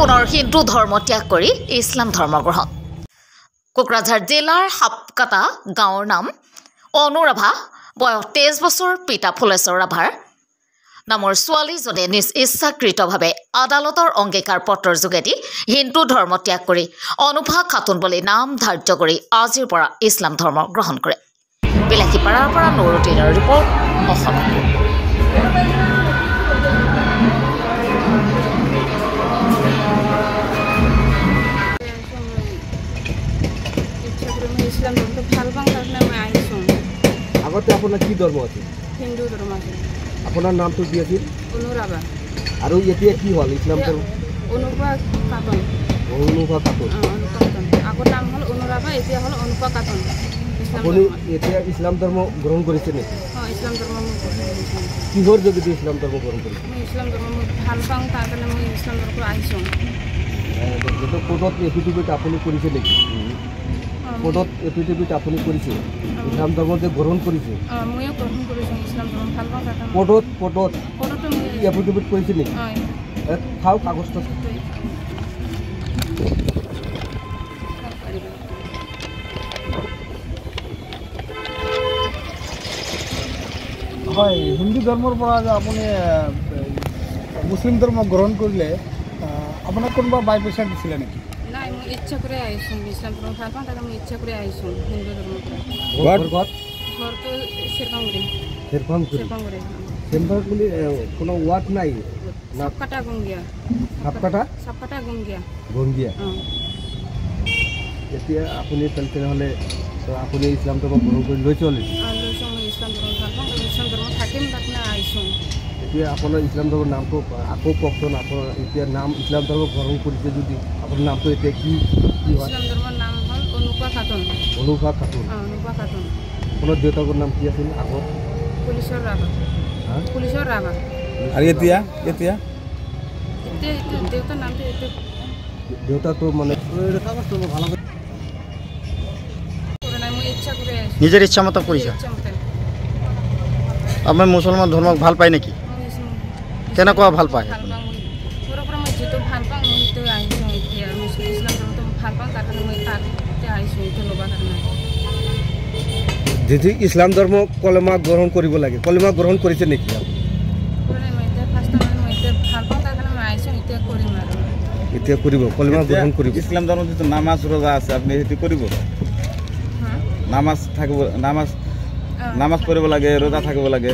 পুনৰ হিন্দু ধৰ্ম ত্যাগ কৰি ইছলাম ধৰ্ম গ্ৰহণ। কোকৰাঝাৰ জিলাৰ হাপকাটা গাঁৱৰ নাম অনুৰাভা, বয়স 23 বছৰ, পিতা ফুলেশ্বৰ ৰাভাৰ নামৰ ছোৱালীজনীয়ে নিজ ইচ্ছাকৃতভাৱে আদালতৰ অংগীকাৰ পত্ৰৰ যোগেদি হিন্দু ধৰ্ম ত্যাগ কৰি অনুভা খাতুন বুলি নাম ধাৰ্য কৰি আজিৰ পৰা ইছলাম ধৰ্ম গ্ৰহণ কৰে। বিলাসীপাৰাৰ পৰা নুৰুদ্দিনৰ ৰিপৰ্ট, অসম। ইছলাম ধৰ্মটো ভাল পাওঁ কাৰণে মই আহিছোঁ। আগতে আপোনাৰ কি ধৰ্ম আছিল? হিন্দু ধৰ্ম আছিল। আপোনাৰ নামটো কি আছিল? অনুৰাভা। আৰু এতিয়া কি হ'ল ইছলাম ধৰ্ম? অনুভা খাতুন। অনুভা খাতুন। আগৰ নাম হ'ল অনুৰাভা, এতিয়া হ'ল অনুভা খাতুন। আপুনি এতিয়া ইছলাম ধৰ্ম গ্ৰহণ কৰিছে নেকি? ইছলাম ধৰ্ম মই গ্ৰহণ কৰিছোঁ। কিহৰ যোগেদি ইছলাম ধৰ্ম গ্ৰহণ কৰিছে? মই ইছলাম ধৰ্ম মই ভাল পাওঁ, তাৰ কাৰণে মই ইছলাম ধৰ্মত আহিছোঁ। যিটো কোৰ্টত এফিডেভিট আপুনি কৰিছে নেকি? কোৰ্টত এফিডেভিট আপুনি কৰিছে ইছলাম ধৰ্ম যে গ্ৰহণ কৰিছে? ময়ো গ্ৰহণ কৰিছোঁ ইছলাম ধৰ্ম ভাল পাওঁ, তাৰ কাৰণে কোৰ্টত এফিডেভিট কৰিছে নেকি? খাওঁ কাগজটো। হয়, হিন্দু ধৰ্মৰ পৰা যে আপুনি মুছলিম ধৰ্ম গ্ৰহণ কৰিলে আপোনাক কোনোবা বাই পইচা দিছিলে নেকি? নাই, মই ইচ্ছা কৰি আহিছোঁ ইছলাম ধৰ্ম ভাল পাওঁ, তাকে মই ইচ্ছা কৰি আহিছোঁ হিন্দু ধৰ্মৰ পৰা। ঘৰটো শ্বেৰপাংগুৰি। শ্বেৰপাংগুৰি কোনো ৱাৰ্ড নাই? সাপকাটা গংগিয়া। সাপকাটা গংগিয়া। এতিয়া আপুনি তেনেহ'লে আপুনি ইছলাম ধৰ্ম গ্ৰহণ কৰি লৈছে? লৈছোঁ, মই ইছলাম ধৰ্ম ভাল পাওঁ, ইছলাম ধৰ্ম থাকিম, তাক আহিছোঁ। এতিয়া আপোনাৰ ইছলাম ধৰ্মৰ নামটো আকৌ কওকচোন। আপোনাৰ এতিয়া নাম ইছলাম ধৰ্ম গ্ৰহণ কৰিছে যদি আপোনাৰ নামটো এতিয়া কি হয়? ইছলাম ধৰ্মৰ নাম হ'ল অনুভা খাতুন। অনুভা খাতুন। অনুভা খাতুন। আপোনাৰ দেউতাকৰ নাম কি আছিল আগত? ফুলেশ্বৰ ৰাভা। আৰু এতিয়া দেউতাৰ নামটো দেউতাটো মানে ভাল হ'ব। নিজেৰ ইচ্ছা মতো কৰিছে? আপুনি মুছলমান ধৰ্মক ভাল পায় নেকি? কেনেকুৱা ভাল পায়? যদি ইছলাম ধৰ্ম কলেমা গ্ৰহণ কৰিব লাগে, কলেমা গ্ৰহণ কৰিছে নেকি? এতিয়া কৰিব, কলেমা গ্ৰহণ কৰিব। ইছলাম ধৰ্মত যিটো নামাজ ৰোজা আছে আপুনি সেইটো কৰিব? নামাজ পঢ়িব লাগে, ৰোজা থাকিব লাগে।